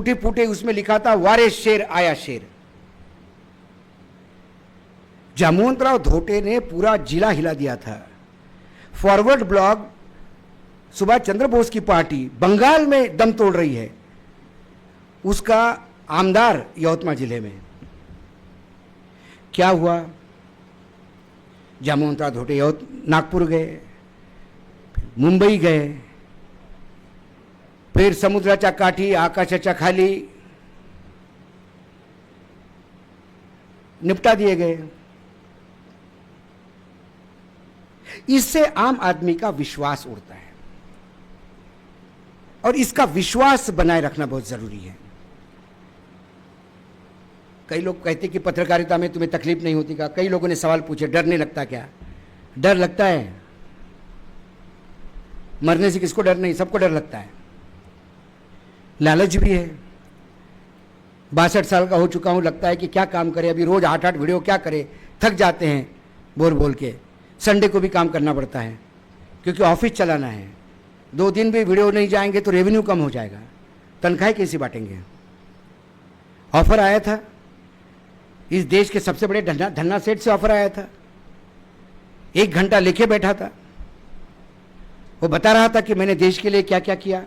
टूटे फूटे, उसमें लिखा था वारे शेर आया शेर। जामवंतराव धोटे ने पूरा जिला हिला दिया था। फॉरवर्ड ब्लॉक, सुभाष चंद्र बोस की पार्टी बंगाल में दम तोड़ रही है, उसका आमदार यवतमाळ जिले में। क्या हुआ? जामवंतराव धोटे नागपुर गए, मुंबई गए, फिर समुद्राच्या काठी आकाशाच्या खाली निपटा दिए गए। इससे आम आदमी का विश्वास उड़ता है और इसका विश्वास बनाए रखना बहुत जरूरी है। कई लोग कहते कि पत्रकारिता में तुम्हें तकलीफ नहीं होती का? कई लोगों ने सवाल पूछे, डर नहीं लगता क्या? डर लगता है। मरने से किसको डर नहीं? सबको डर लगता है। लालच भी है। 62 साल का हो चुका हूं, लगता है कि क्या काम करें, अभी रोज 8-8 वीडियो क्या करें, थक जाते हैं बोल बोल के। संडे को भी काम करना पड़ता है क्योंकि ऑफिस चलाना है। 2 दिन भी वीडियो नहीं जाएंगे तो रेवेन्यू कम हो जाएगा, तनख्वाहें कैसे बांटेंगे? ऑफर आया था इस देश के सबसे बड़े धन्ना सेठ से, ऑफर आया था। 1 घंटा लेके बैठा था, वो बता रहा था कि मैंने देश के लिए क्या क्या किया।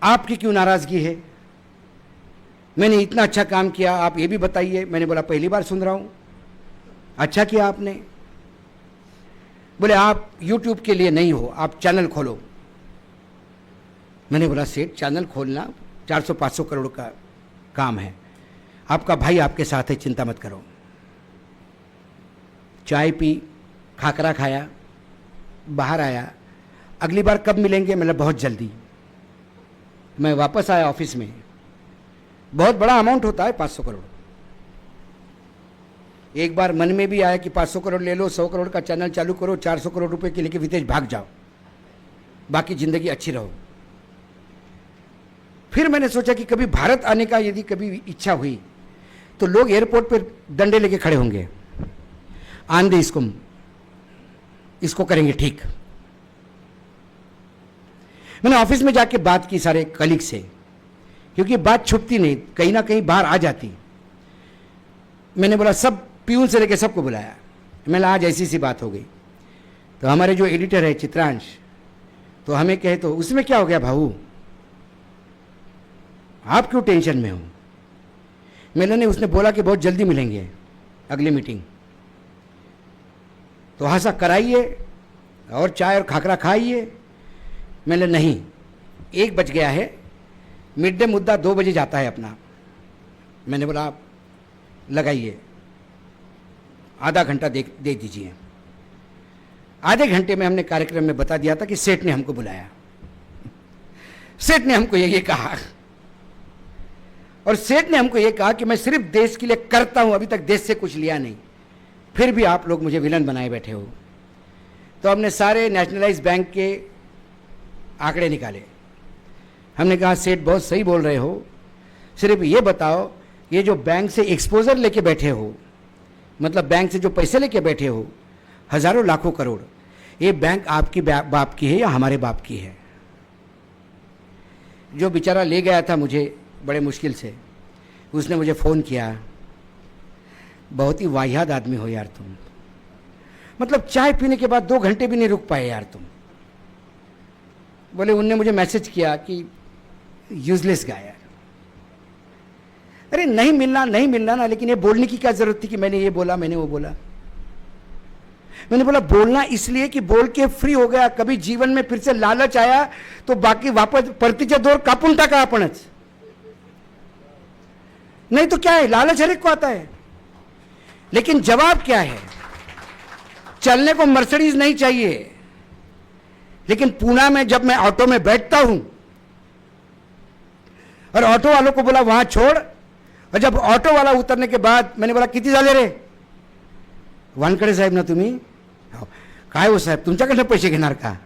आपकी क्यों नाराजगी है? मैंने इतना अच्छा काम किया, आप ये भी बताइए। मैंने बोला पहली बार सुन रहा हूं। अच्छा किया आपने। बोले आप YouTube के लिए नहीं हो, आप चैनल खोलो। मैंने बोला सेठ, चैनल खोलना 400-500 करोड़ का काम है, आपका भाई आपके साथ है, चिंता मत करो। चाय पी, खाकरा खाया, बाहर आया। अगली बार कब मिलेंगे? मतलब बहुत जल्दी। मैं वापस आया ऑफिस में। बहुत बड़ा अमाउंट होता है 500 करोड़। एक बार मन में भी आया कि 500 करोड़ ले लो, 100 करोड़ का चैनल चालू करो, 400 करोड़ रुपए के लेके विदेश भाग जाओ, बाकी जिंदगी अच्छी रहो। फिर मैंने सोचा कि कभी भारत आने का यदि कभी इच्छा हुई तो लोग एयरपोर्ट पर डंडे लेके खड़े होंगे, आन दे इसको करेंगे ठीक। मैंने ऑफिस में जाके बात की सारे कलीग से, क्योंकि बात छुपती नहीं, कहीं ना कहीं बाहर आ जाती। मैंने बोला सब प्यून से लेके सबको बुलाया। मैंने आज ऐसी सी बात हो गई। तो हमारे जो एडिटर है चित्रांश, तो हमें कहे तो उसमें क्या हो गया भाऊ, आप क्यों टेंशन में हो? मैंने नहीं, उसने बोला कि बहुत जल्दी मिलेंगे अगली मीटिंग। तो हंसा कराइए और चाय और खाकरा खाइए। मैंने नहीं, 1 बज गया है, मिड डे मुद्दा 2 बजे जाता है अपना। मैंने बोला आप लगाइए, आधा घंटा दे दीजिए। आधे घंटे में हमने कार्यक्रम में बता दिया था कि सेठ ने हमको बुलाया। सेठ ने हमको ये कहा, और सेठ ने हमको ये कहा कि मैं सिर्फ देश के लिए करता हूं, अभी तक देश से कुछ लिया नहीं, फिर भी आप लोग मुझे विलन बनाए बैठे हो। तो हमने सारे नेशनलाइज बैंक के आंकड़े निकाले। हमने कहा सेठ बहुत सही बोल रहे हो, सिर्फ ये बताओ ये जो बैंक से एक्सपोजर लेके बैठे हो, मतलब बैंक से जो पैसे लेके बैठे हो, हजारों लाखों करोड़, ये बैंक आपकी बाप की है या हमारे बाप की है? जो बेचारा ले गया था मुझे बड़े मुश्किल से, उसने मुझे फ़ोन किया, बहुत ही वाहियात आदमी हो यार तुम, मतलब चाय पीने के बाद 2 घंटे भी नहीं रुक पाए यार तुम। बोले उनने मुझे मैसेज किया कि यूजलेस गाय यार। अरे नहीं मिलना ना, लेकिन ये बोलने की क्या जरूरत थी कि मैंने ये बोला, मैंने वो बोला। मैंने बोला बोलना इसलिए कि बोल के फ्री हो गया, कभी जीवन में फिर से लालच आया तो बाकी वापस परतीच्या दोर कापून टाका आपणच। नहीं तो क्या है, लालच हर एक को आता है, लेकिन जवाब क्या है? चलने को मर्सिडीज नहीं चाहिए, लेकिन पूना में जब मैं ऑटो में बैठता हूं और ऑटो वालों को बोला वहां छोड़, और जब ऑटो वाला उतरने के बाद मैंने बोला किती झाले रे? वानकडे साहेब ना तुम्ही? काय हो साहेब, तुमच्याकडनं पैसे घेणार का?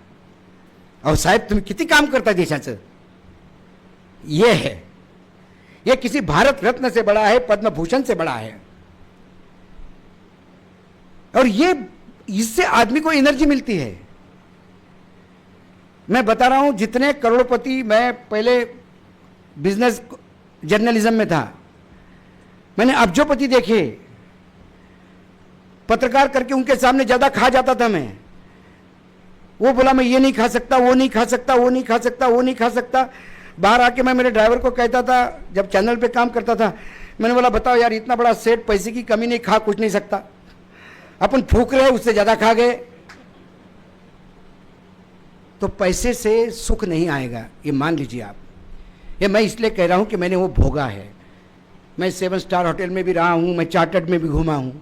अहो साहेब तुम्ही किती काम करता देशाचं? ये है, ये किसी भारत रत्न से बड़ा है, पद्म भूषण से बड़ा है। और ये इससे आदमी को एनर्जी मिलती है। मैं बता रहा हूं, जितने करोड़पति, मैं पहले बिजनेस जर्नलिज्म में था, मैंने अब्जोपति देखे, पत्रकार करके उनके सामने ज़्यादा खा जाता था मैं। वो बोला मैं ये नहीं खा सकता, वो नहीं खा सकता, वो नहीं खा सकता, वो नहीं खा सकता। बाहर आके मैं मेरे ड्राइवर को कहता था, जब चैनल पे काम करता था, मैंने बोला बताओ यार, इतना बड़ा सेट, पैसे की कमी नहीं, खा कुछ नहीं सकता, अपन फूक रहे, उससे ज़्यादा खा गए। तो पैसे से सुख नहीं आएगा, ये मान लीजिए आप। ये मैं इसलिए कह रहा हूँ कि मैंने वो भोगा है। मैं 7 स्टार होटल में भी रहा हूँ, मैं चार्टर्ड में भी घूमा हूँ।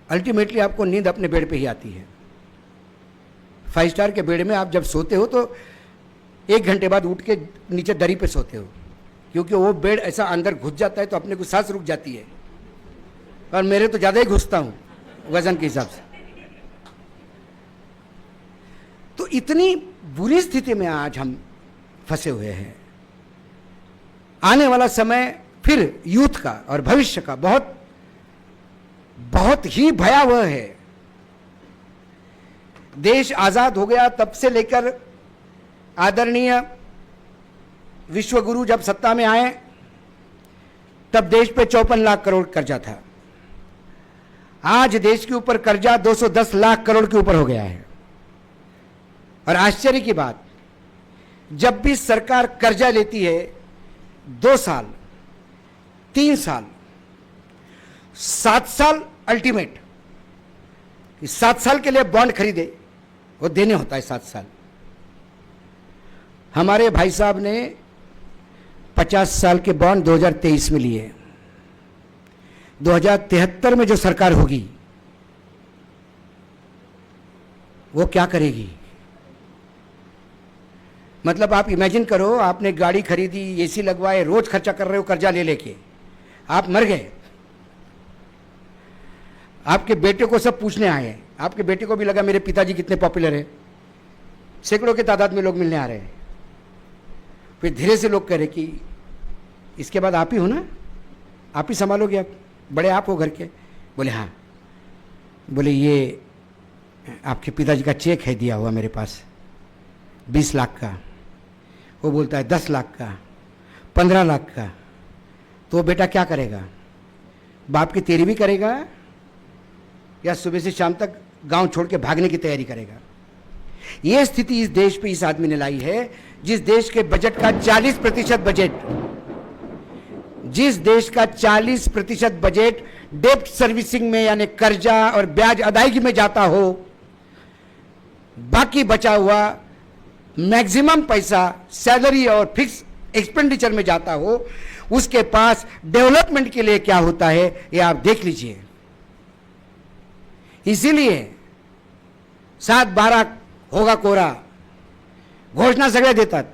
अल्टीमेटली आपको नींद अपने बेड पे ही आती है। 5 स्टार के बेड में आप जब सोते हो तो 1 घंटे बाद उठ के नीचे दरी पे सोते हो, क्योंकि वो बेड ऐसा अंदर घुस जाता है तो अपने को सांस रुक जाती है। और मेरे तो ज़्यादा ही घुसता हूँ वजन के हिसाब से। तो इतनी बुरी स्थिति में आज हम फंसे हुए हैं। आने वाला समय फिर यूथ का और भविष्य का बहुत बहुत ही भयावह है। देश आजाद हो गया तब से लेकर आदरणीय विश्वगुरु जब सत्ता में आए, तब देश पे 54 लाख करोड़ कर्जा था। आज देश के ऊपर कर्जा 210 लाख करोड़ के ऊपर हो गया है। और आश्चर्य की बात, जब भी सरकार कर्जा लेती है 2 साल, 3 साल, 7 साल अल्टीमेट, 7 साल के लिए बॉन्ड खरीदे, वो देने होता है 7 साल। हमारे भाई साहब ने 50 साल के बॉन्ड 2023 में लिए। 2073 में जो सरकार होगी वो क्या करेगी? मतलब आप इमेजिन करो, आपने गाड़ी खरीदी, एसी लगवाए, रोज खर्चा कर रहे हो कर्जा ले लेके, आप मर गए, आपके बेटे को सब पूछने आए। आपके बेटे को भी लगा मेरे पिताजी कितने पॉपुलर है, सैकड़ों की तादाद में लोग मिलने आ रहे हैं। फिर धीरे से लोग कह रहे कि इसके बाद आप ही हो ना, आप ही संभालोगे, आप बड़े आप हो घर के। बोले हाँ। बोले ये आपके पिताजी का चेक है दिया हुआ मेरे पास 20 लाख का। वो बोलता है 10 लाख का, 15 लाख का। तो बेटा क्या करेगा? बाप की तेरी भी करेगा या सुबह से शाम तक गांव छोड़ के भागने की तैयारी करेगा? ये स्थिति इस देश पे इस आदमी ने लाई है, जिस देश के बजट का 40% बजट, जिस देश का 40% बजट डेब्ट सर्विसिंग में यानी कर्जा और ब्याज अदायगी में जाता हो, बाकी बचा हुआ मैक्सिमम पैसा सैलरी और फिक्स एक्सपेंडिचर में जाता हो, उसके पास डेवलपमेंट के लिए क्या होता है ये आप देख लीजिए। इसीलिए 7-12 होगा कोरा, घोषणा सगळे देतात,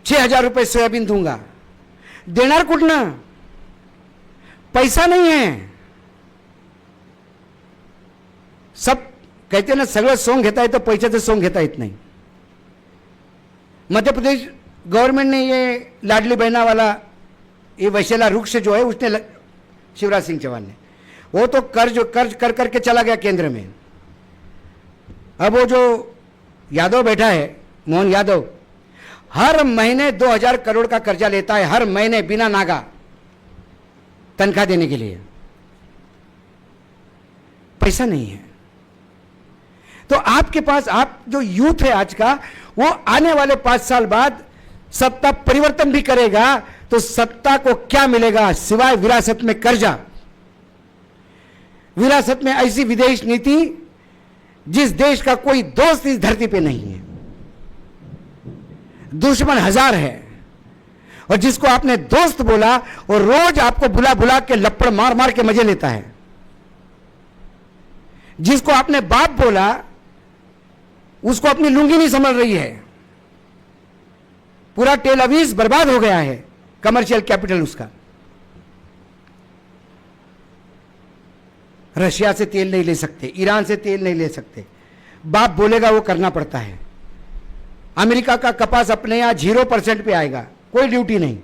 6,000 रुपये सोयाबीन दूंगा, देणार कुठनं? पैसा नहीं है। सब कहते ना सगळं सोंग घेता येतं, पैशाचं सोंग घेता येत नहीं। मध्य प्रदेश गवर्नमेंट ने ये लाडली बहना वाला ये वैशेला वृक्ष जो है उसने, शिवराज सिंह चौहान ने, वो तो कर्ज कर करके चला गया केंद्र में। अब वो जो यादव बैठा है, मोहन यादव, हर महीने 2,000 करोड़ का कर्जा लेता है, हर महीने बिना नागा तनख्वाह देने के लिए। पैसा नहीं है। तो आपके पास, आप जो यूथ है आज का, वो आने वाले 5 साल बाद सत्ता परिवर्तन भी करेगा तो सत्ता को क्या मिलेगा सिवाय विरासत में कर्जा, विरासत में ऐसी विदेश नीति जिस देश का कोई दोस्त इस धरती पे नहीं है, दुश्मन हजार है, और जिसको आपने दोस्त बोला और रोज आपको बुला बुला के लपड़ मार मार के मजे लेता है। जिसको आपने बाप बोला उसको अपनी लुंगी नहीं समझ रही है। पूरा टेल अवीज बर्बाद हो गया है, कमर्शियल कैपिटल उसका। रशिया से तेल नहीं ले सकते, ईरान से तेल नहीं ले सकते, बाप बोलेगा वो करना पड़ता है। अमेरिका का कपास अपने यहां 0% पे आएगा, कोई ड्यूटी नहीं।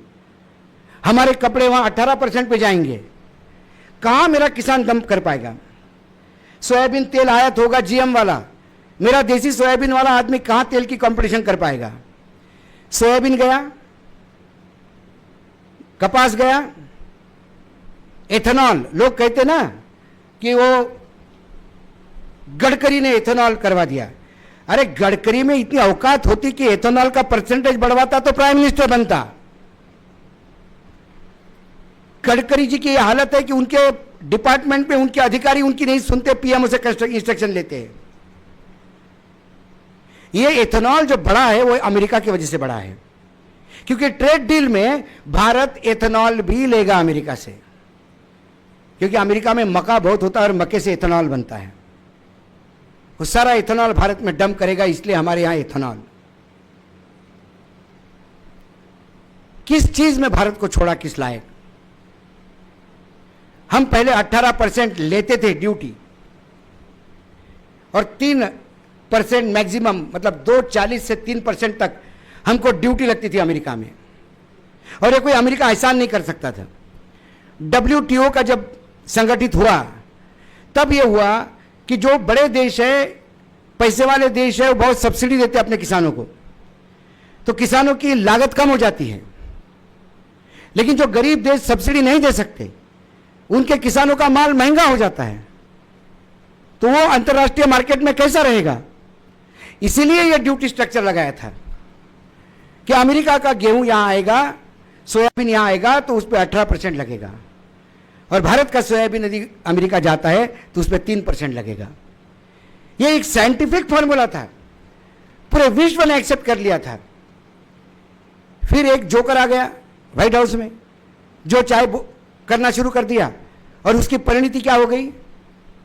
हमारे कपड़े वहां 18% पे जाएंगे। कहां मेरा किसान दम कर पाएगा? सोयाबीन तेल आयात होगा जीएम वाला, मेरा देसी सोयाबीन वाला आदमी कहां तेल की कंपटीशन कर पाएगा? सोयाबीन गया, कपास गया, एथेनॉल, लोग कहते ना कि वो गडकरी ने एथेनॉल करवा दिया। अरे गडकरी में इतनी औकात होती कि एथेनॉल का परसेंटेज बढ़वाता तो प्राइम मिनिस्टर बनता। गडकरी जी की यह हालत है कि उनके डिपार्टमेंट में उनके अधिकारी उनकी नहीं सुनते, पीएमओ से इंस्ट्रक्शन लेते हैं। ये एथेनॉल जो बढ़ा है वो अमेरिका की वजह से बढ़ा है, क्योंकि ट्रेड डील में भारत एथेनॉल भी लेगा अमेरिका से, क्योंकि अमेरिका में मक्का बहुत होता है और मक्के से एथेनॉल बनता है। वो सारा एथेनॉल भारत में डंप करेगा, इसलिए हमारे यहां एथेनॉल। किस चीज में भारत को छोड़ा, किस लायक? हम पहले 18% लेते थे ड्यूटी और 3% मैक्सिमम, मतलब 2.40 से 3% तक हमको ड्यूटी लगती थी अमेरिका में, और ये कोई अमेरिका एहसान नहीं कर सकता था। WTO का जब संगठित हुआ तब यह हुआ कि जो बड़े देश है, पैसे वाले देश है, वो बहुत सब्सिडी देते हैं अपने किसानों को, तो किसानों की लागत कम हो जाती है। लेकिन जो गरीब देश सब्सिडी नहीं दे सकते, उनके किसानों का माल महंगा हो जाता है, तो वो अंतर्राष्ट्रीय मार्केट में कैसा रहेगा? इसीलिए यह ड्यूटी स्ट्रक्चर लगाया था कि अमेरिका का गेहूं यहां आएगा, सोयाबीन यहां आएगा तो उस पर 18% लगेगा, और भारत का सोयाबीन यदि अमेरिका जाता है तो उस पर 3% लगेगा। यह एक साइंटिफिक फॉर्मूला था, पूरे विश्व ने एक्सेप्ट कर लिया था। फिर एक जोकर आ गया व्हाइट हाउस में, जो चाहे करना शुरू कर दिया, और उसकी परिणति क्या हो गई?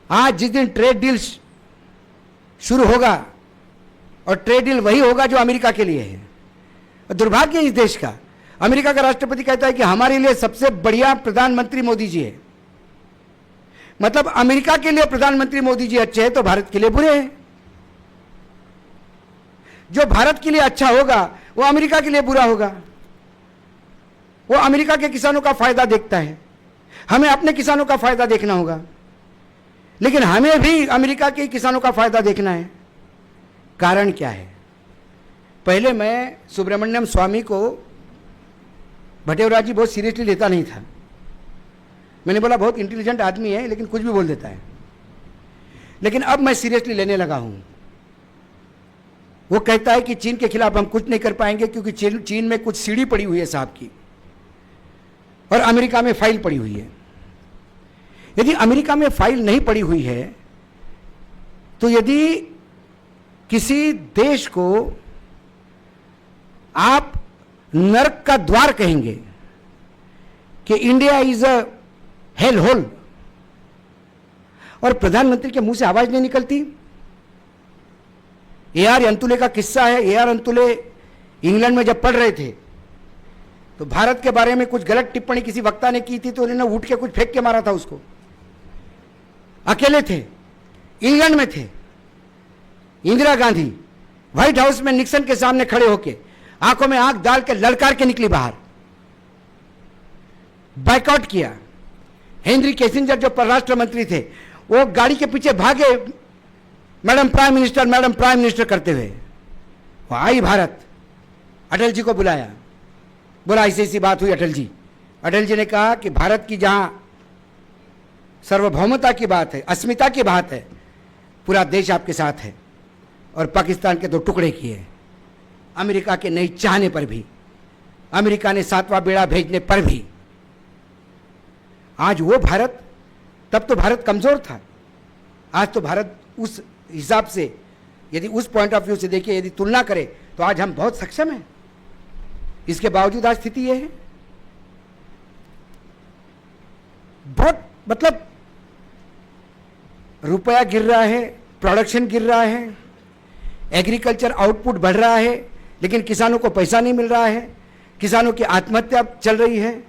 आज जिस दिन ट्रेड डील शुरू होगा, और ट्रेड डील वही होगा जो अमेरिका के लिए है। दुर्भाग्य इस देश का, अमेरिका का राष्ट्रपति कहता है कि हमारे लिए सबसे बढ़िया प्रधानमंत्री मोदी जी है। मतलब अमेरिका के लिए प्रधानमंत्री मोदी जी अच्छे हैं तो भारत के लिए बुरे हैं। जो भारत के लिए अच्छा होगा वो अमेरिका के लिए बुरा होगा। वो अमेरिका के किसानों का फायदा देखता है, हमें अपने किसानों का फायदा देखना होगा, लेकिन हमें भी अमेरिका के किसानों का फायदा देखना है। कारण क्या है? पहले मैं सुब्रमण्यम स्वामी को भटेवरा जी बहुत सीरियसली लेता नहीं था। मैंने बोला बहुत इंटेलिजेंट आदमी है, लेकिन कुछ भी बोल देता है। लेकिन अब मैं सीरियसली लेने लगा हूं। वो कहता है कि चीन के खिलाफ हम कुछ नहीं कर पाएंगे, क्योंकि चीन में कुछ सीढ़ी पड़ी हुई है साहब की, और अमेरिका में फाइल पड़ी हुई है। यदि अमेरिका में फाइल नहीं पड़ी हुई है, तो यदि किसी देश को आप नरक का द्वार कहेंगे कि India is a hell hole, और प्रधानमंत्री के मुंह से आवाज नहीं निकलती। AR अंतुले का किस्सा है। AR अंतुले इंग्लैंड में जब पढ़ रहे थे तो भारत के बारे में कुछ गलत टिप्पणी किसी वक्ता ने की थी, तो उन्होंने उठ के कुछ फेंक के मारा था उसको। अकेले थे, इंग्लैंड में थे। इंदिरा गांधी व्हाइट हाउस में निक्सन के सामने खड़े होके आंखों में आंख डाल के ललकार के निकली बाहर, बायकॉट किया। हेनरी किसिंजर जो परराष्ट्र मंत्री थे, वो गाड़ी के पीछे भागे, मैडम प्राइम मिनिस्टर करते हुए। वो आई भारत, अटल जी को बुलाया, बोला ऐसी ऐसी बात हुई अटल जी। अटल जी ने कहा कि भारत की जहां सार्वभौमता की बात है, अस्मिता की बात है, पूरा देश आपके साथ है, और पाकिस्तान के 2 टुकड़े किए। अमेरिका के नहीं चाहने पर भी, अमेरिका ने 7वां बेड़ा भेजने पर भी। आज वो भारत, तब तो भारत कमजोर था, आज तो भारत उस हिसाब से, यदि उस पॉइंट ऑफ व्यू से देखिए, यदि तुलना करें तो आज हम बहुत सक्षम हैं। इसके बावजूद आज स्थिति यह है, बहुत मतलब रुपया गिर रहा है, प्रोडक्शन गिर रहा है, एग्रीकल्चर आउटपुट बढ़ रहा है, लेकिन किसानों को पैसा नहीं मिल रहा है, किसानों की आत्महत्या चल रही है।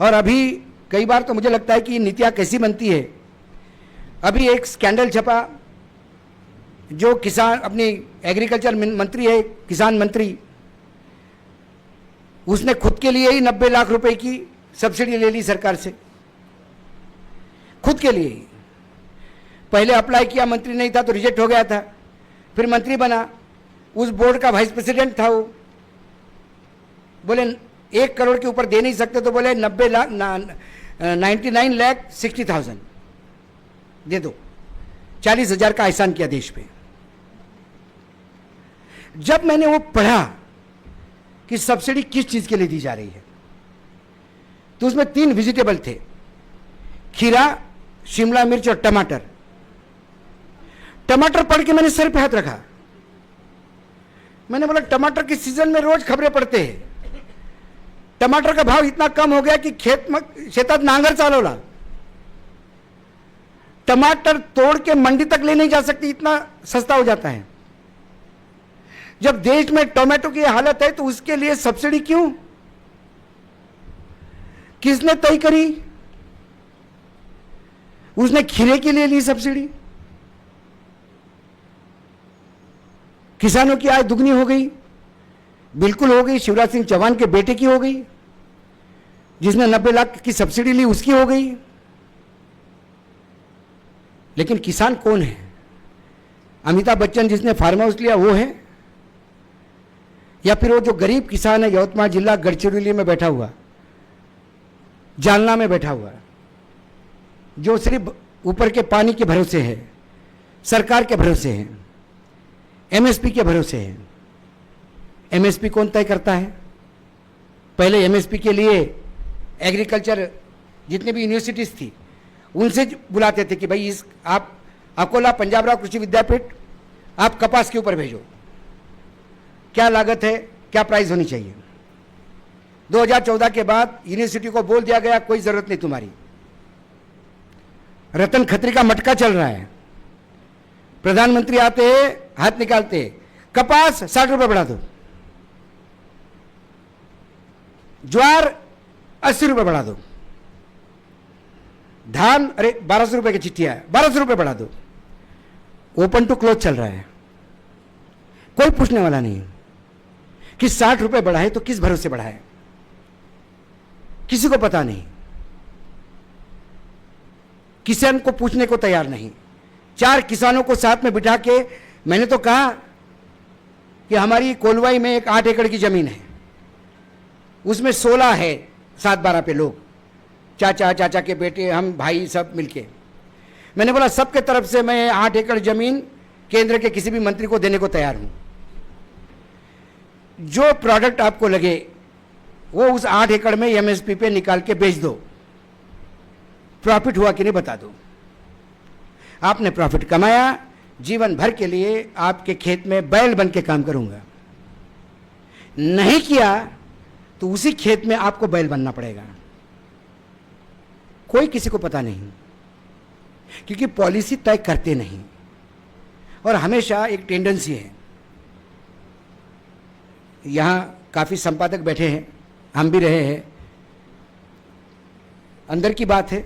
और अभी कई बार तो मुझे लगता है कि नीतियां कैसी बनती है। अभी एक स्कैंडल छपा, जो किसान, अपनी एग्रीकल्चर मंत्री है, किसान मंत्री, उसने खुद के लिए ही 90 लाख रुपए की सब्सिडी ले ली सरकार से, खुद के लिए ही। पहले अप्लाई किया, मंत्री नहीं था तो रिजेक्ट हो गया था, फिर मंत्री बना उस बोर्ड का वाइस प्रेसिडेंट था वो। बोले 1 करोड़ के ऊपर दे नहीं सकते, तो बोले 99,60,000 दे दो। 40,000 का एहसान किया देश पे। जब मैंने वो पढ़ा कि सब्सिडी किस चीज के लिए दी जा रही है, तो उसमें 3 वेजिटेबल थे, खीरा, शिमला मिर्च और टमाटर। टमाटर पढ़ के मैंने सर पे हाथ रखा। मैंने बोला टमाटर के सीजन में रोज खबरें पढ़ते हैं, टमाटर का भाव इतना कम हो गया कि शेतात नांगर चालवला, टमाटर तोड़ के मंडी तक ले नहीं जा सकती, इतना सस्ता हो जाता है। जब देश में टोमेटो की हालत है तो उसके लिए सब्सिडी क्यों? किसने तय करी? उसने खीरे के लिए ली सब्सिडी। किसानों की आय दुगनी हो गई, बिल्कुल हो गई। शिवराज सिंह चौहान के बेटे की हो गई, जिसने 90 लाख की सब्सिडी ली उसकी हो गई। लेकिन किसान कौन है? अमिताभ बच्चन जिसने फार्म हाउस लिया वो है, या फिर वो जो गरीब किसान है यवतमाल जिला गढ़चिरौली में बैठा हुआ, जालना में बैठा हुआ, जो सिर्फ ऊपर के पानी के भरोसे है, सरकार के भरोसे है, एमएसपी के भरोसे है। एमएसपी कौन तय करता है? पहले एमएसपी के लिए एग्रीकल्चर जितने भी यूनिवर्सिटीज थी उनसे बुलाते थे कि भाई इस आप अकोला पंजाबराव कृषि विद्यापीठ आप कपास के ऊपर भेजो, क्या लागत है, क्या प्राइस होनी चाहिए। 2014 के बाद यूनिवर्सिटी को बोल दिया गया कोई जरूरत नहीं तुम्हारी। रतन खत्री का मटका चल रहा है, प्रधानमंत्री आते हैं हाथ निकालते हैं, कपास 60 रुपए बढ़ा दो, ज्वार 80 रुपए बढ़ा दो, धान अरे 1200 रुपए की चिट्ठी है 1200 रुपए बढ़ा दो। ओपन टू क्लोज चल रहा है, कोई पूछने वाला नहीं कि 60 रुपए बढ़ाए तो किस भरोसे बढ़ाए, किसी को पता नहीं, किसान को पूछने को तैयार नहीं। 4 किसानों को साथ में बिठा के मैंने तो कहा कि हमारी कोलवाई में एक 8 एकड़ की जमीन है, उसमें 16 है 7-12 पे लोग, चाचा के बेटे, हम भाई सब मिलके। मैंने बोला सबके तरफ से मैं 8 एकड़ जमीन केंद्र के किसी भी मंत्री को देने को तैयार हूं। जो प्रोडक्ट आपको लगे वो उस 8 एकड़ में एमएसपी पे निकाल के बेच दो, प्रॉफिट हुआ कि नहीं बता दो। आपने प्रॉफिट कमाया, जीवन भर के लिए आपके खेत में बैल बन के काम करूंगा। नहीं किया तो उसी खेत में आपको बैल बनना पड़ेगा। कोई किसी को पता नहीं, क्योंकि पॉलिसी तय करते नहीं। और हमेशा एक टेंडेंसी है, यहां काफी संपादक बैठे हैं, हम भी रहे हैं, अंदर की बात है,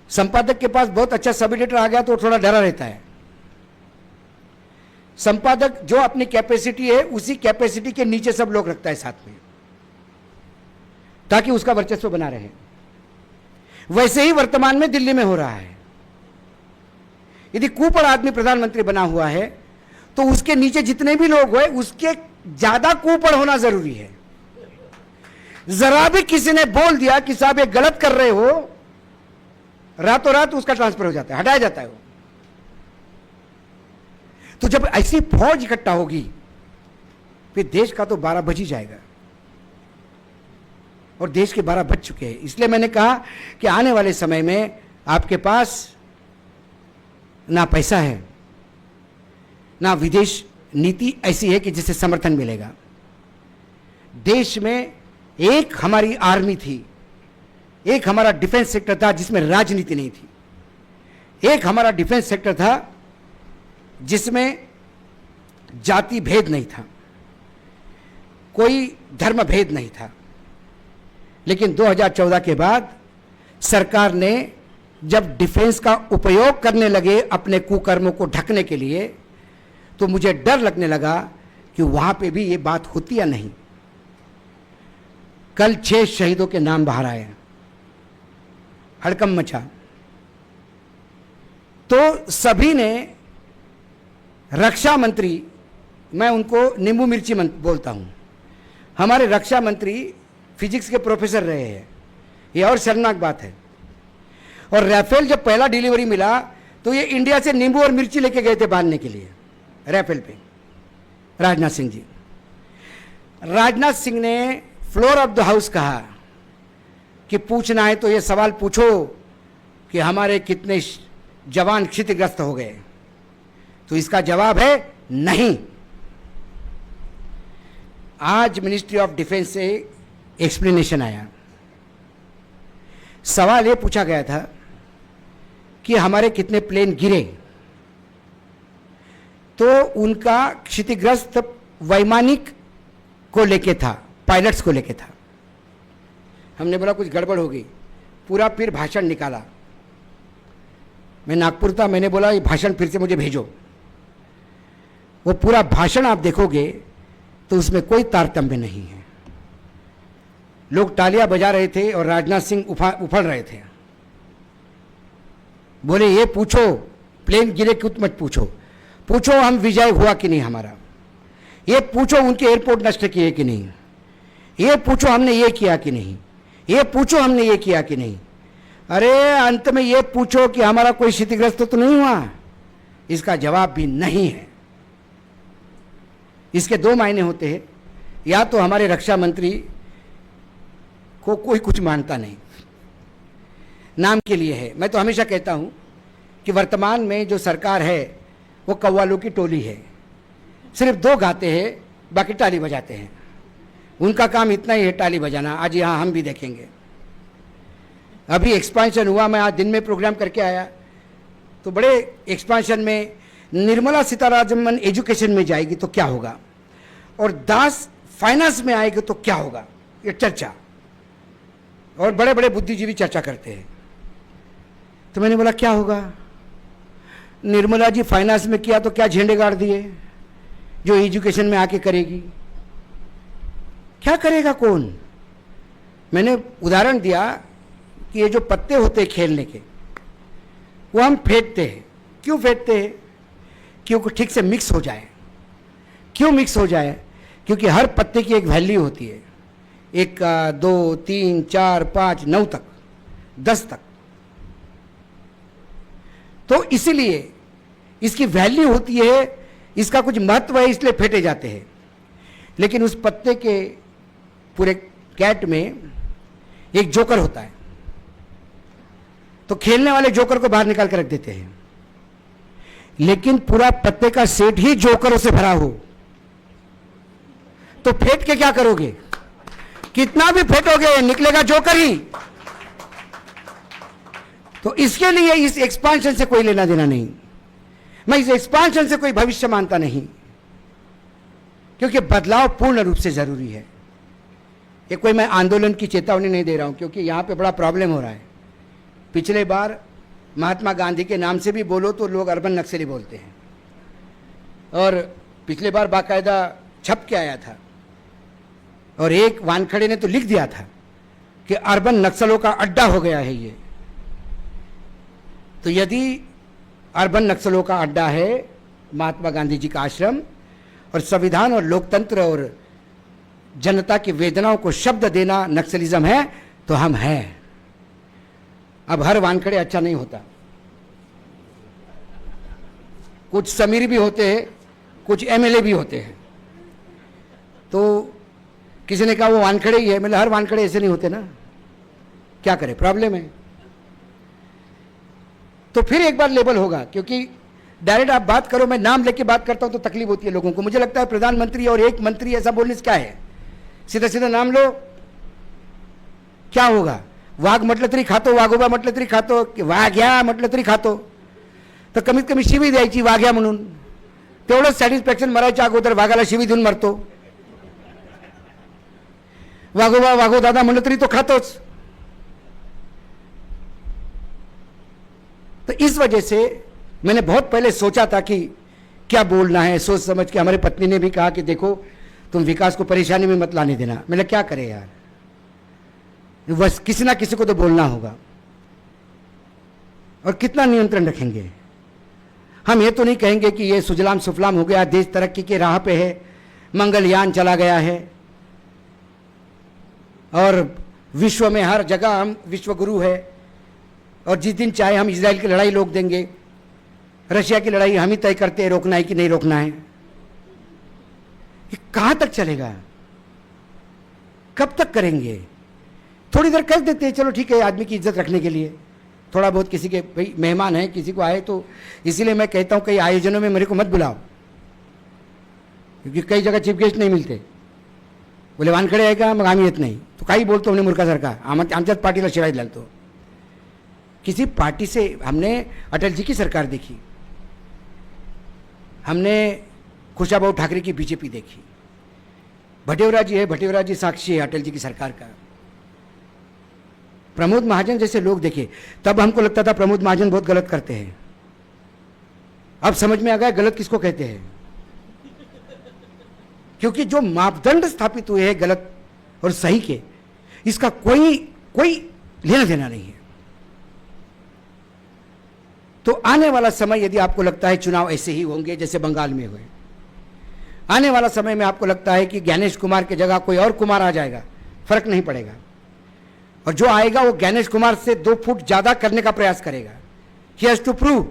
संपादक के पास बहुत अच्छा सब एडिटर आ गया तो थोड़ा डरा रहता है। संपादक जो अपनी कैपेसिटी है उसी कैपेसिटी के नीचे सब लोग रखता है साथ में, ताकि उसका वर्चस्व बना रहे। वैसे ही वर्तमान में दिल्ली में हो रहा है। यदि कुपड़ आदमी प्रधानमंत्री बना हुआ है तो उसके नीचे जितने भी लोग हुए उसके ज्यादा कुपड़ होना जरूरी है। जरा भी किसी ने बोल दिया कि साहब ये गलत कर रहे हो, रातों रात उसका ट्रांसफर हो जाता है, हटाया जाता है वो। तो जब ऐसी फौज इकट्ठा होगी फिर देश का तो 12 बज ही जाएगा, और देश के 12 बज चुके हैं। इसलिए मैंने कहा कि आने वाले समय में आपके पास ना पैसा है, ना विदेश नीति ऐसी है कि जिससे समर्थन मिलेगा। देश में एक हमारी आर्मी थी, एक हमारा डिफेंस सेक्टर था जिसमें राजनीति नहीं थी, एक हमारा डिफेंस सेक्टर था जिसमें जाति भेद नहीं था, कोई धर्म भेद नहीं था। लेकिन 2014 के बाद सरकार ने जब डिफेंस का उपयोग करने लगे अपने कुकर्मों को ढकने के लिए, तो मुझे डर लगने लगा कि वहां पे भी ये बात होती या नहीं। कल 6 शहीदों के नाम बाहर आए, हड़कंप मचा। तो सभी ने रक्षा मंत्री मैं उनको नींबू मिर्ची बोलता हूँ। हमारे रक्षा मंत्री फिजिक्स के प्रोफेसर रहे हैं, ये और शर्मनाक बात है। और राफेल जब पहला डिलीवरी मिला तो ये इंडिया से नींबू और मिर्ची लेके गए थे बांधने के लिए राफेल पे, राजनाथ सिंह जी। राजनाथ सिंह ने फ्लोर ऑफ द हाउस कहा कि पूछना है तो ये सवाल पूछो कि हमारे कितने जवान क्षतिग्रस्त हो गए, तो इसका जवाब है नहीं। आज मिनिस्ट्री ऑफ डिफेंस से एक्सप्लेनेशन आया, सवाल ये पूछा गया था कि हमारे कितने प्लेन गिरे, तो उनका क्षतिग्रस्त वैमानिक को लेके था, पायलट्स को लेके था। हमने बोला कुछ गड़बड़ होगी, पूरा फिर भाषण निकाला। मैं नागपुर था, मैंने बोला ये भाषण फिर से मुझे भेजो। वो पूरा भाषण आप देखोगे तो उसमें कोई तारतम्य नहीं है। लोग तालियां बजा रहे थे और राजनाथ सिंह उफड़ रहे थे। बोले ये पूछो प्लेन गिरे क्यों मत पूछो, पूछो हम विजय हुआ कि नहीं हमारा, ये पूछो उनके एयरपोर्ट नष्ट किए कि नहीं, ये पूछो हमने ये किया कि नहीं, ये पूछो हमने ये किया कि नहीं। अरे अंत में ये पूछो कि हमारा कोई क्षतिग्रस्त तो नहीं हुआ, इसका जवाब भी नहीं है। इसके दो मायने होते हैं, या तो हमारे रक्षा मंत्री को कोई कुछ मानता नहीं, नाम के लिए है। मैं तो हमेशा कहता हूं कि वर्तमान में जो सरकार है वो कव्वालों की टोली है, सिर्फ दो गाते हैं बाकी ताली बजाते हैं। उनका काम इतना ही है ताली बजाना। आज यहाँ हम भी देखेंगे। अभी एक्सपांशन हुआ, मैं आज दिन में प्रोग्राम करके आया तो बड़े एक्सपांशन में निर्मला सीतारामन एजुकेशन में जाएगी तो क्या होगा, और दास फाइनेंस में आएगी तो क्या होगा, ये चर्चा, और बड़े बड़े बुद्धिजीवी चर्चा करते हैं। तो मैंने बोला क्या होगा, निर्मला जी फाइनेंस में किया तो क्या झंडे गाड़ दिए, जो एजुकेशन में आके करेगी क्या करेगा कौन। मैंने उदाहरण दिया कि ये जो पत्ते होते हैं खेलने के, वो हम फेंकते हैं। क्यों फेंकते हैं, क्योंकि ठीक से मिक्स हो जाए। क्यों मिक्स हो जाए, क्योंकि हर पत्ते की एक वैल्यू होती है, 1 2 3 4 5 9 तक, 10 तक। तो इसीलिए इसकी वैल्यू होती है, इसका कुछ महत्व है, इसलिए फेंटे जाते हैं। लेकिन उस पत्ते के पूरे कैट में एक जोकर होता है, तो खेलने वाले जोकर को बाहर निकाल कर रख देते हैं। लेकिन पूरा पत्ते का सेट ही जोकरों से भरा हो तो फेंट के क्या करोगे, कितना भी फेंटोगे निकलेगा जोकर ही। तो इसके लिए इस एक्सपांशन से कोई लेना देना नहीं। मैं इस एक्सपांशन से कोई भविष्य मानता नहीं, क्योंकि बदलाव पूर्ण रूप से जरूरी है। ये कोई मैं आंदोलन की चेतावनी नहीं दे रहा हूं, क्योंकि यहां पे बड़ा प्रॉब्लम हो रहा है। पिछले बार महात्मा गांधी के नाम से भी बोलो तो लोग अर्बन नक्सली बोलते हैं, और पिछले बार बाकायदा छप के आया था, और एक वानखड़े ने तो लिख दिया था कि अर्बन नक्सलों का अड्डा हो गया है ये। तो यदि अर्बन नक्सलों का अड्डा है महात्मा गांधी जी का आश्रम, और संविधान और लोकतंत्र और जनता की वेदनाओं को शब्द देना नक्सलिज्म है, तो हम हैं। अब हर वानखड़े अच्छा नहीं होता, कुछ समीर भी होते हैं, कुछ एमएलए भी होते हैं। तो किसी ने कहा वो वानखड़े ही है, मतलब हर वानखड़े ऐसे नहीं होते ना, क्या करें, प्रॉब्लम है। तो फिर एक बार लेबल होगा, क्योंकि डायरेक्ट आप बात करो, मैं नाम लेके बात करता हूं तो तकलीफ होती है लोगों को। मुझे लगता है प्रधानमंत्री और एक मंत्री ऐसा बोलने से क्या है, सीधा सीधा नाम लो, क्या होगा। वाघ म्हटलं तरी खातो, वाघोबा म्हटलं तरी खातो, वाघ्या म्हटलं तरी खातो, तर कमीत कमी शिवी द्यायची वाघ्या म्हणून, तेवढंच सॅटिस्फॅक्शन. मरायच्या अगोदर वाघाला शिवी देऊन मरतो, वाघोबा वाघो दादा म्हणलं तरी तो खातोच. तो इस वजह से मैंने बहुत पहले सोचा था कि क्या बोलना है, सोच समझ के. हमारी पत्नी ने भी कहा कि देखो तुम विकास को परेशानी में मत लाने देना. मैंने क्या करे यार, बस किसी ना किसी को तो बोलना होगा, और कितना नियंत्रण रखेंगे. हम ये तो नहीं कहेंगे कि ये सुजलाम सुफलाम हो गया, देश तरक्की के राह पे है, मंगलयान चला गया है और विश्व में हर जगह हम विश्व गुरु है और जिस दिन चाहे हम इजराइल की लड़ाई रोक देंगे, रशिया की लड़ाई हम ही तय करते हैं रोकना है कि नहीं रोकना है। ये कहाँ तक चलेगा, कब तक करेंगे? थोड़ी देर कर देते हैं, चलो ठीक है, आदमी की इज्जत रखने के लिए थोड़ा बहुत, किसी के भाई मेहमान हैं, किसी को आए तो, इसीलिए मैं कहता हूँ कई आयोजनों में मेरे को मत बुलाओ, क्योंकि कई जगह चीफ गेस्ट नहीं मिलते। बोले वानखडे आहे का, मग आम्ही येत नाही, तो काही बोलतो हमने मूर्खासारखा, आमच्याच पार्टीला शिवाय घालतो। किसी पार्टी से हमने अटल जी की सरकार देखी, हमने खुशाबाऊ ठाकरे की बीजेपी देखी, भटेवरा जी है, भटेवरा जी साक्षी है अटल जी की सरकार का। प्रमोद महाजन जैसे लोग देखे, तब हमको लगता था प्रमोद महाजन बहुत गलत करते हैं, अब समझ में आ गया गलत किसको कहते हैं, क्योंकि जो मापदंड स्थापित हुए हैं गलत और सही के, इसका कोई लेना देना नहीं है। तो आने वाला समय यदि आपको लगता है चुनाव ऐसे ही होंगे जैसे बंगाल में हुए, आने वाला समय में आपको लगता है कि ज्ञानेश कुमार की जगह कोई और कुमार आ जाएगा, फर्क नहीं पड़ेगा, और जो आएगा वो ज्ञानेश कुमार से 2 फुट ज्यादा करने का प्रयास करेगा। ही हैज टू प्रूव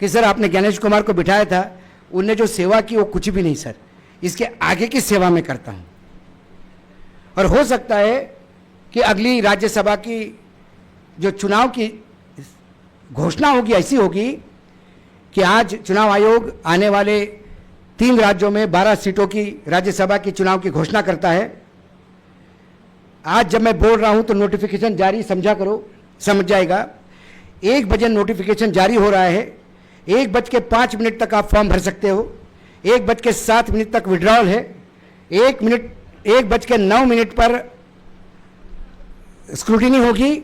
कि सर आपने ज्ञानेश कुमार को बिठाया था, उनने जो सेवा की वो कुछ भी नहीं सर, इसके आगे की सेवा में करता हूं। और हो सकता है कि अगली राज्यसभा की जो चुनाव की घोषणा होगी ऐसी होगी कि आज चुनाव आयोग आने वाले 3 राज्यों में 12 सीटों की राज्यसभा की चुनाव की घोषणा करता है। आज जब मैं बोल रहा हूं तो नोटिफिकेशन जारी समझा करो, समझ जाएगा। 1 बजे नोटिफिकेशन जारी हो रहा है, 1:05 तक आप फॉर्म भर सकते हो, 1:07 तक विड्रॉल है, 1:09 पर स्क्रूटिनी होगी,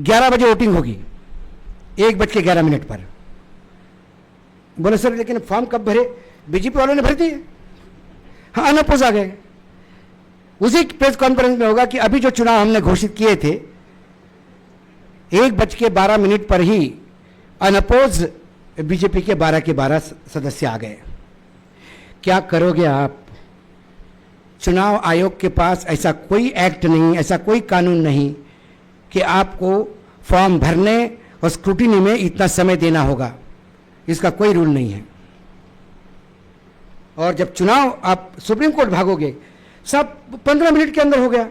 11 बजे वोटिंग होगी, 1:11 पर। बोले सर लेकिन फॉर्म कब भरे? बीजेपी वालों ने भर दिए, हाँ अनअपोज आ गए। उसी प्रेस कॉन्फ्रेंस में होगा कि अभी जो चुनाव हमने घोषित किए थे 1:12 पर ही अनअपोज बीजेपी के 12 के 12 सदस्य आ गए। क्या करोगे आप? चुनाव आयोग के पास ऐसा कोई एक्ट नहीं, ऐसा कोई कानून नहीं कि आपको फॉर्म भरने और स्क्रूटिनी में इतना समय देना होगा, इसका कोई रूल नहीं है। और जब चुनाव आप सुप्रीम कोर्ट भागोगे, सब 15 मिनट के अंदर हो गया।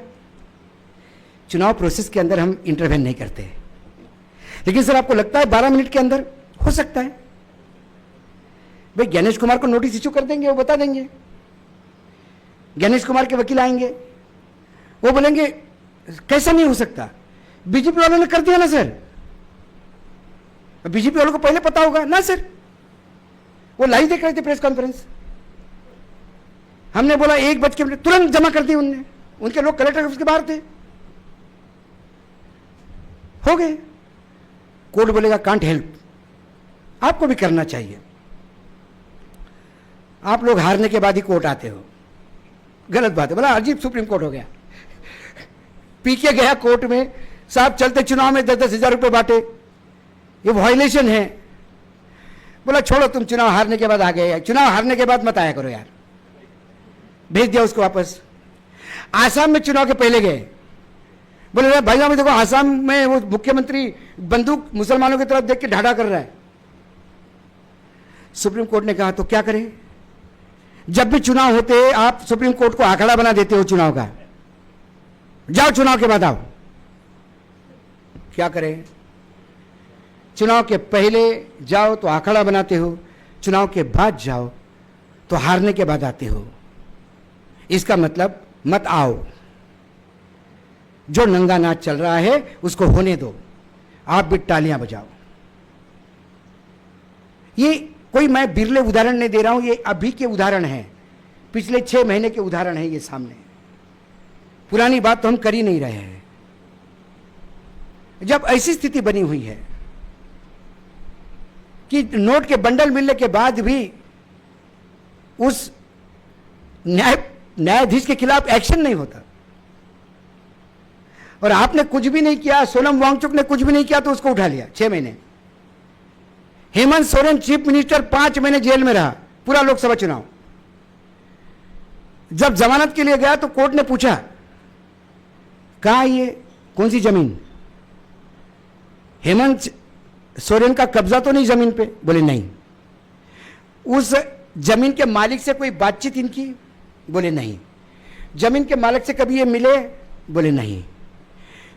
चुनाव प्रोसेस के अंदर हम इंटरवेन नहीं करते, लेकिन सर आपको लगता है 12 मिनट के अंदर हो सकता है? भाई ज्ञानेश कुमार को नोटिस इश्यू कर देंगे, वो बता देंगे, ज्ञानेश कुमार के वकील आएंगे, वो बोलेंगे कैसा नहीं हो सकता, बीजेपी वालों ने कर दिया ना सर। बीजेपी वालों को पहले पता होगा ना सर, वो लाइव देख रहे थे प्रेस कॉन्फ्रेंस, हमने बोला 1:00 तुरंत जमा कर दी उनने, उनके लोग कलेक्टर ऑफिस के बाहर थे, हो गए। कोर्ट बोलेगा कांट हेल्प, आपको भी करना चाहिए। आप लोग हारने के बाद ही कोर्ट आते हो, गलत बात है। बोला अजीब सुप्रीम कोर्ट हो गया, पी के गया कोर्ट में, साहब चलते चुनाव में 10-10 हजार रुपए बांटे, ये वायलेशन है। बोला छोड़ो, तुम चुनाव हारने के बाद आ गए, चुनाव हारने के बाद मत आया करो यार, भेज दिया उसको वापस। आसाम में चुनाव के पहले गए, बोले भाई साहब देखो आसाम में वो मुख्यमंत्री बंदूक मुसलमानों की तरफ देख के ढाढ़ा कर रहा है। सुप्रीम कोर्ट ने कहा तो क्या करें? जब भी चुनाव होते आप सुप्रीम कोर्ट को आंकड़ा बना देते हो चुनाव का, जाओ चुनाव के बाद आओ। क्या करें? चुनाव के पहले जाओ तो आंकड़ा बनाते हो, चुनाव के बाद जाओ तो हारने के बाद आते हो। इसका मतलब मत आओ, जो नंगा नाच चल रहा है उसको होने दो, आप भी तालियां बजाओ। ये कोई मैं बिरले उदाहरण नहीं दे रहा हूं, ये अभी के उदाहरण हैं, पिछले 6 महीने के उदाहरण हैं ये सामने। पुरानी बात तो हम कर ही नहीं रहे हैं। जब ऐसी स्थिति बनी हुई है कि नोट के बंडल मिलने के बाद भी उस न्यायाधीश के खिलाफ एक्शन नहीं होता, और आपने कुछ भी नहीं किया, सोनम वांगचुक ने कुछ भी नहीं किया तो उसको उठा लिया 6 महीने। हेमंत सोरेन चीफ मिनिस्टर 5 महीने जेल में रहा, पूरा लोकसभा चुनाव। जब जमानत के लिए गया तो कोर्ट ने पूछा, कहा ये कौन सी जमीन, हेमंत सोरेन का कब्जा तो नहीं जमीन पे? बोले नहीं। उस जमीन के मालिक से कोई बातचीत इनकी? बोले नहीं। जमीन के मालिक से कभी ये मिले? बोले नहीं।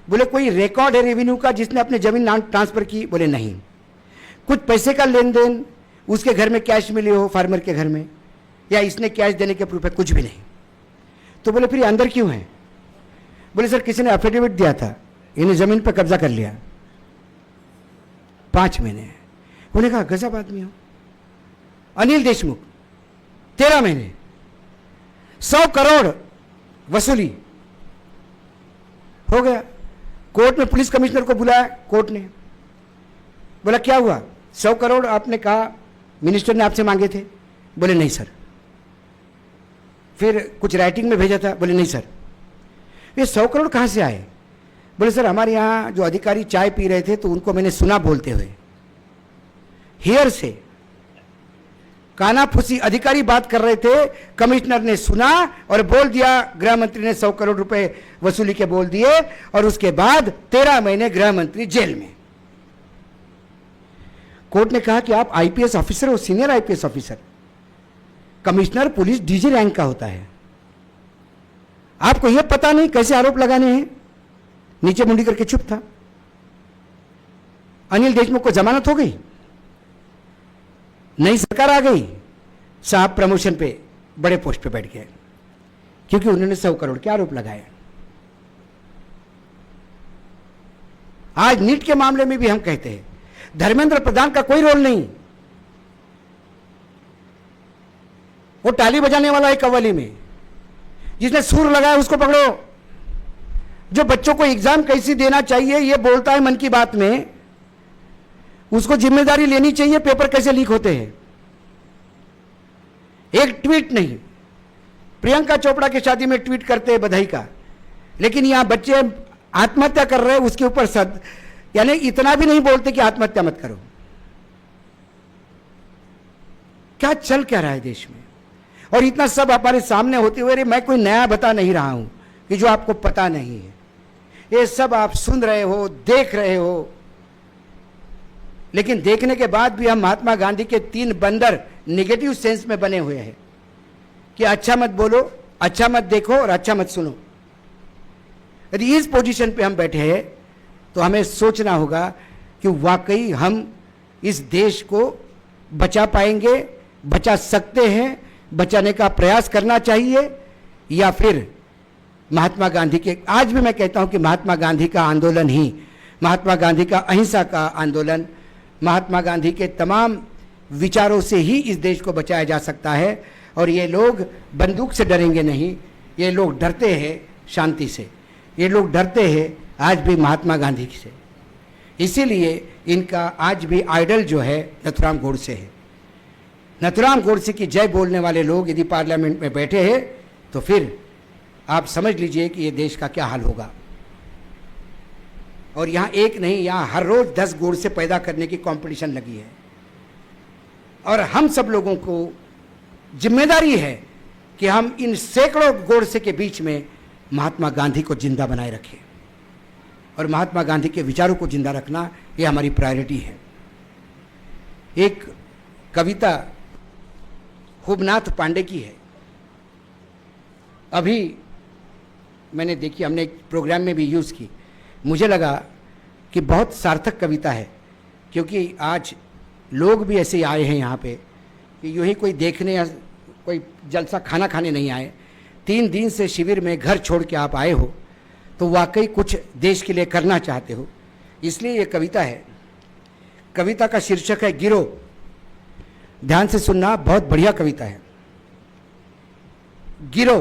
बोले कोई रिकॉर्ड है रेवेन्यू का जिसने अपने जमीन ट्रांसफर की? बोले नहीं। कुछ पैसे का लेन देन, उसके घर में कैश मिले हो फार्मर के घर में, या इसने कैश देने के प्रूफ है? कुछ भी नहीं। तो बोले फिर अंदर क्यों है? बोले सर किसी ने एफिडेविट दिया था, इन्हें जमीन पर कब्जा कर लिया। 5 महीने। उन्होंने कहा गजब आदमी हो। अनिल देशमुख 13 महीने, 100 करोड़ वसूली हो गया। कोर्ट में पुलिस कमिश्नर को बुलाया, कोर्ट ने बोला क्या हुआ, 100 करोड़ आपने कहा मिनिस्टर ने आपसे मांगे थे? बोले नहीं सर। फिर कुछ राइटिंग में भेजा था? बोले नहीं सर। ये 100 करोड़ कहां से आए? बोले सर हमारे यहां जो अधिकारी चाय पी रहे थे तो उनको मैंने सुना बोलते हुए, हियर से, कानाफूसी अधिकारी बात कर रहे थे, कमिश्नर ने सुना और बोल दिया, गृह मंत्री ने 100 करोड़ रुपए वसूली के बोल दिए, और उसके बाद 13 महीने गृह मंत्री जेल में। कोर्ट ने कहा कि आप आईपीएस ऑफिसर हो, senior IPS officer, commissioner police DG rank का होता है, आपको यह पता नहीं कैसे आरोप लगाने हैं? नीचे मुंडी करके चुप था। अनिल देशमुख को जमानत हो गई, नई सरकार आ गई, साहब प्रमोशन पे बड़े पोस्ट पे बैठ गए क्योंकि उन्होंने 100 करोड़ के आरोप लगाए। आज नीट के मामले में भी हम कहते हैं धर्मेंद्र प्रधान का कोई रोल नहीं, वो ताली बजाने वाला है कव्वाली में, जिसने सुर लगाया उसको पकड़ो। जो बच्चों को एग्जाम कैसी देना चाहिए ये बोलता है मन की बात में, उसको जिम्मेदारी लेनी चाहिए पेपर कैसे लीक होते हैं। एक ट्वीट नहीं, प्रियंका चोपड़ा की शादी में ट्वीट करते हैं बधाई का, लेकिन यहां बच्चे आत्महत्या कर रहे हैं उसके ऊपर सद, यानी इतना भी नहीं बोलते कि आत्महत्या मत करो। क्या चल क्या रहा है देश में? और इतना सब हमारे सामने होते हुए मैं कोई नया बता नहीं रहा हूं कि जो आपको पता नहीं है, ये सब आप सुन रहे हो, देख रहे हो। लेकिन देखने के बाद भी हम महात्मा गांधी के 3 बंदर निगेटिव सेंस में बने हुए हैं कि अच्छा मत बोलो, अच्छा मत देखो और अच्छा मत सुनो। यदि इस पोजीशन पे हम बैठे हैं तो हमें सोचना होगा कि वाकई हम इस देश को बचा पाएंगे, बचा सकते हैं, बचाने का प्रयास करना चाहिए, या फिर महात्मा गांधी के, आज भी मैं कहता हूं कि महात्मा गांधी का आंदोलन ही, महात्मा गांधी का अहिंसा का आंदोलन, महात्मा गांधी के तमाम विचारों से ही इस देश को बचाया जा सकता है। और ये लोग बंदूक से डरेंगे नहीं, ये लोग डरते हैं शांति से, ये लोग डरते हैं आज भी महात्मा गांधी से। इसीलिए इनका आज भी आइडल जो है नथुराम गोडसे है। नथुराम गोडसे की जय बोलने वाले लोग यदि पार्लियामेंट में बैठे हैं तो फिर आप समझ लीजिए कि ये देश का क्या हाल होगा। और यहाँ एक नहीं, यहाँ हर रोज 10 गोडसे पैदा करने की कंपटीशन लगी है, और हम सब लोगों को जिम्मेदारी है कि हम इन सैकड़ों गोडसे के बीच में महात्मा गांधी को जिंदा बनाए रखें, और महात्मा गांधी के विचारों को जिंदा रखना ये हमारी प्रायोरिटी है। एक कविता हुबनाथ पांडे की है, अभी मैंने देखी, हमने एक प्रोग्राम में भी यूज़ की, मुझे लगा कि बहुत सार्थक कविता है, क्योंकि आज लोग भी ऐसे आए हैं यहाँ पे कि यूँ ही कोई देखने या कोई जलसा खाना खाने नहीं आए। 3 दिन से शिविर में घर छोड़ के आप आए हो तो वाकई कुछ देश के लिए करना चाहते हो, इसलिए ये कविता है। कविता का शीर्षक है गिरो। ध्यान से सुनना, बहुत बढ़िया कविता है। गिरो,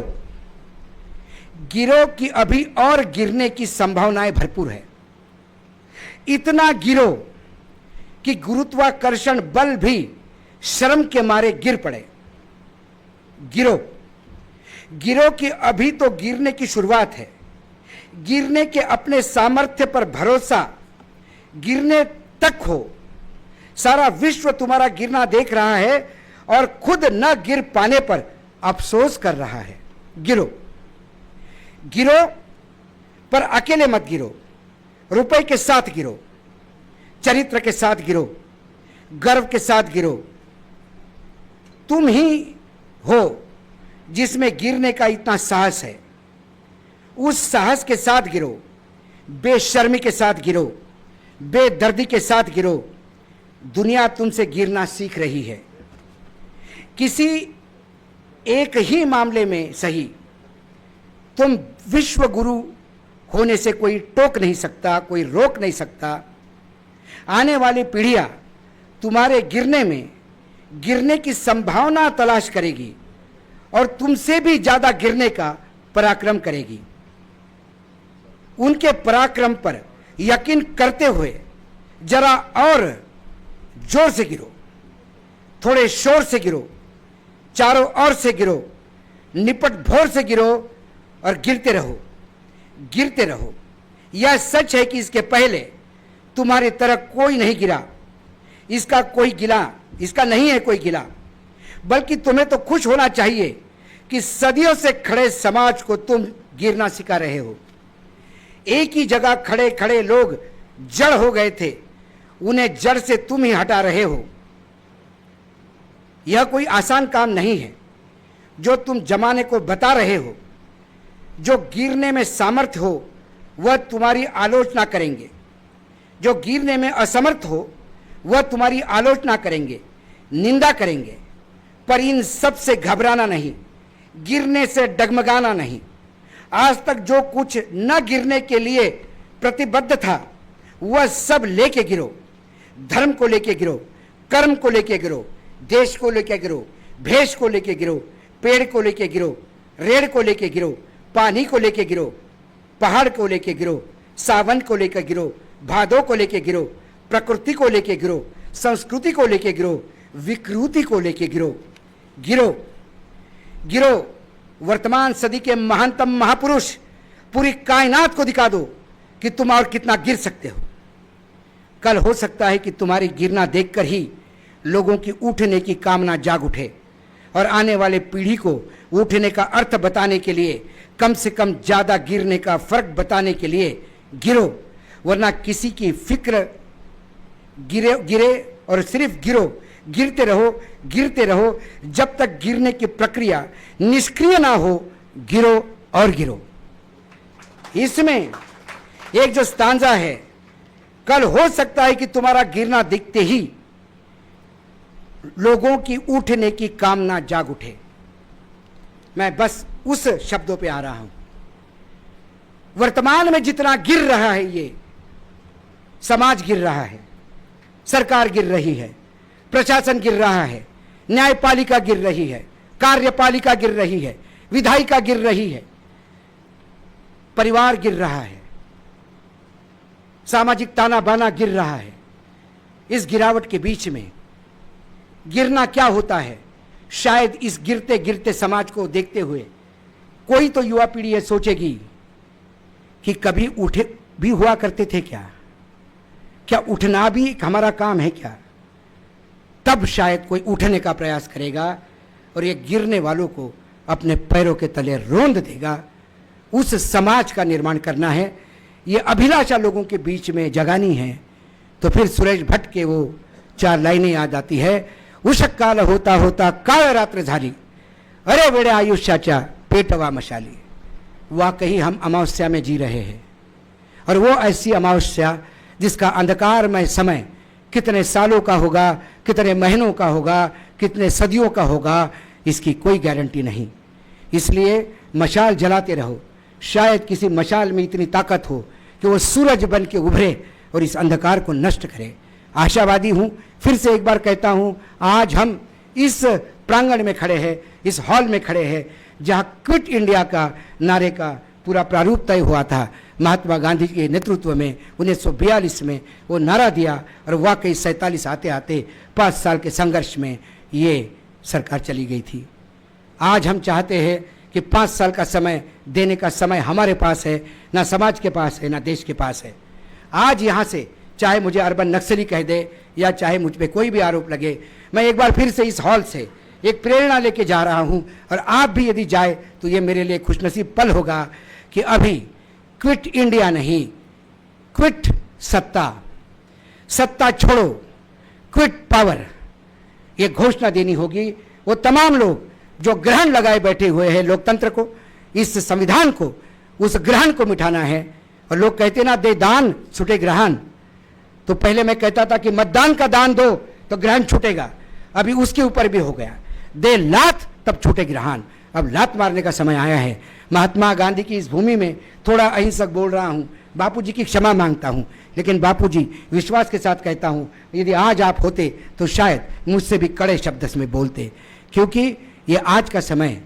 गिरो कि अभी और गिरने की संभावनाएं भरपूर है। इतना गिरो कि गुरुत्वाकर्षण बल भी शर्म के मारे गिर पड़े। गिरो, गिरो कि अभी तो गिरने की शुरुआत है। गिरने के अपने सामर्थ्य पर भरोसा गिरने तक हो, सारा विश्व तुम्हारा गिरना देख रहा है और खुद न गिर पाने पर अफसोस कर रहा है। गिरो, गिरो, पर अकेले मत गिरो। रुपए के साथ गिरो, चरित्र के साथ गिरो, गर्व के साथ गिरो। तुम ही हो जिसमें गिरने का इतना साहस है। उस साहस के साथ गिरो, बेशर्मी के साथ गिरो, बेदर्दी के साथ गिरो। दुनिया तुमसे गिरना सीख रही है। किसी एक ही मामले में सही तुम विश्व गुरु होने से कोई टोक नहीं सकता, कोई रोक नहीं सकता। आने वाली पीढ़ियां तुम्हारे गिरने में गिरने की संभावना तलाश करेगी और तुमसे भी ज्यादा गिरने का पराक्रम करेगी। उनके पराक्रम पर यकीन करते हुए जरा और जोर से गिरो, थोड़े शोर से गिरो, चारों ओर से गिरो, निपट भोर से गिरो और गिरते रहो, गिरते रहो। यह सच है कि इसके पहले तुम्हारी तरह कोई नहीं गिरा। इसका नहीं है कोई गिला, बल्कि तुम्हें तो खुश होना चाहिए कि सदियों से खड़े समाज को तुम गिरना सिखा रहे हो। एक ही जगह खड़े खड़े लोग जड़ हो गए थे, उन्हें जड़ से तुम ही हटा रहे हो। यह कोई आसान काम नहीं है जो तुम जमाने को बता रहे हो। जो गिरने में सामर्थ्य हो वह तुम्हारी आलोचना करेंगे, जो गिरने में असमर्थ हो वह तुम्हारी आलोचना करेंगे, निंदा करेंगे। पर इन सब से घबराना नहीं, गिरने से डगमगाना नहीं। आज तक जो कुछ न गिरने के लिए प्रतिबद्ध था वह सब लेके गिरो। धर्म को लेके गिरो, कर्म को लेके गिरो, देश को लेके गिरो, भेष को लेके गिरो, पेड़ को लेके गिरो, रेड़ को लेके गिरो, पानी को लेके गिरो, पहाड़ को लेके गिरो, सावन को लेके गिरो, भादों को लेके गिरो, प्रकृति को लेके गिरो, संस्कृति को लेके गिरो, विकृति को लेके गिरो। गिरो, गिरो। वर्तमान सदी के महानतम महापुरुष पूरी कायनात को दिखा दो कि तुम और कितना गिर सकते हो। कल हो सकता है कि तुम्हारी गिरना देखकर ही लोगों की उठने की कामना जाग उठे और आने वाले पीढ़ी को उठने का अर्थ बताने के लिए, कम से कम ज्यादा गिरने का फर्क बताने के लिए गिरो। वरना किसी की फिक्र गिरे और सिर्फ गिरो। गिरते रहो, गिरते रहो जब तक गिरने की प्रक्रिया निष्क्रिय ना हो। गिरो और गिरो। इसमें एक जो स्टांजा है, कल हो सकता है कि तुम्हारा गिरना दिखते ही लोगों की उठने की कामना जाग उठे। मैं बस उस शब्दों पे आ रहा हूं। वर्तमान में जितना गिर रहा है, ये समाज गिर रहा है, सरकार गिर रही है, प्रशासन गिर रहा है, न्यायपालिका गिर रही है, कार्यपालिका गिर रही है, विधायिका गिर रही है, परिवार गिर रहा है, सामाजिक ताना बाना गिर रहा है। इस गिरावट के बीच में गिरना क्या होता है, शायद इस गिरते गिरते समाज को देखते हुए कोई तो युवा पीढ़ी ये सोचेगी कि कभी उठे भी हुआ करते थे क्या उठना भी हमारा काम है क्या। तब शायद कोई उठने का प्रयास करेगा और ये गिरने वालों को अपने पैरों के तले रोंद देगा। उस समाज का निर्माण करना है, ये अभिलाषा लोगों के बीच में जगानी है। तो फिर सुरेश भट्ट के वो 4 लाइनें याद आती है। उषक काल होता होता काळ रात्र झाली, अरे वेड्या आयुष्याच्या पेटवा मशाली। वाकई हम अमावस्या में जी रहे हैं, और वो ऐसी अमावस्या जिसका अंधकारमय समय कितने सालों का होगा, कितने महीनों का होगा, कितने सदियों का होगा, इसकी कोई गारंटी नहीं। इसलिए मशाल जलाते रहो। शायद किसी मशाल में इतनी ताकत हो कि वो सूरज बन के उभरे और इस अंधकार को नष्ट करे। आशावादी हूँ। फिर से एक बार कहता हूँ, आज हम इस प्रांगण में खड़े हैं, इस हॉल में खड़े हैं जहाँ क्विट इंडिया का नारे का पूरा प्रारूप तय हुआ था। महात्मा गांधी के नेतृत्व में 1942 में वो नारा दिया, और वाकई 47 आते आते 5 साल के संघर्ष में ये सरकार चली गई थी। आज हम चाहते हैं कि 5 साल का समय देने का समय हमारे पास है, ना समाज के पास है, ना देश के पास है। आज यहाँ से चाहे मुझे अर्बन नक्सली कह दे या चाहे मुझ पे कोई भी आरोप लगे, मैं एक बार फिर से इस हॉल से एक प्रेरणा लेके जा रहा हूं, और आप भी यदि जाए तो ये मेरे लिए खुशनसीब पल होगा कि अभी क्विट इंडिया नहीं, क्विट सत्ता, सत्ता छोड़ो, क्विट पावर, ये घोषणा देनी होगी। वो तमाम लोग जो ग्रहण लगाए बैठे हुए हैं लोकतंत्र को, इस संविधान को, उस ग्रहण को मिटाना है। और लोग कहते ना, दे दान छूटे ग्रहण, तो पहले मैं कहता था कि मतदान का दान दो तो ग्रहण छूटेगा, अभी उसके ऊपर भी हो गया, दे लात तब छूटे ग्रहण। अब लात मारने का समय आया है। महात्मा गांधी की इस भूमि में थोड़ा अहिंसक बोल रहा हूं, बापूजी की क्षमा मांगता हूं, लेकिन बापूजी विश्वास के साथ कहता हूं, यदि आज आप होते तो शायद मुझसे भी कड़े शब्द में बोलते, क्योंकि ये आज का समय,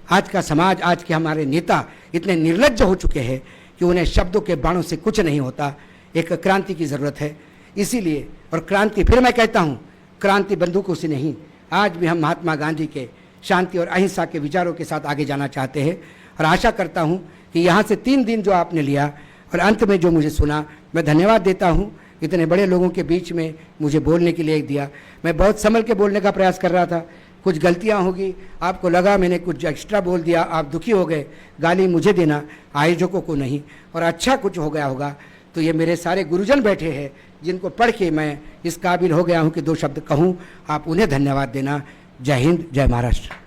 आज का समाज, आज के हमारे नेता इतने निर्लज्ज हो चुके हैं कि उन्हें शब्दों के बाणों से कुछ नहीं होता। एक क्रांति की ज़रूरत है। इसीलिए, और क्रांति, फिर मैं कहता हूँ, क्रांति बंदूकों से नहीं, आज भी हम महात्मा गांधी के शांति और अहिंसा के विचारों के साथ आगे जाना चाहते हैं। और आशा करता हूँ कि यहाँ से 3 दिन जो आपने लिया और अंत में जो मुझे सुना, मैं धन्यवाद देता हूँ। इतने बड़े लोगों के बीच में मुझे बोलने के लिए दिया। मैं बहुत संभल के बोलने का प्रयास कर रहा था, कुछ गलतियाँ होगी, आपको लगा मैंने कुछ एक्स्ट्रा बोल दिया, आप दुखी हो गए, गाली मुझे देना, आयोजकों को नहीं। और अच्छा कुछ हो गया होगा तो ये मेरे सारे गुरुजन बैठे हैं जिनको पढ़ के मैं इस काबिल हो गया हूँ कि 2 शब्द कहूँ, आप उन्हें धन्यवाद देना। जय हिंद, जय महाराष्ट्र।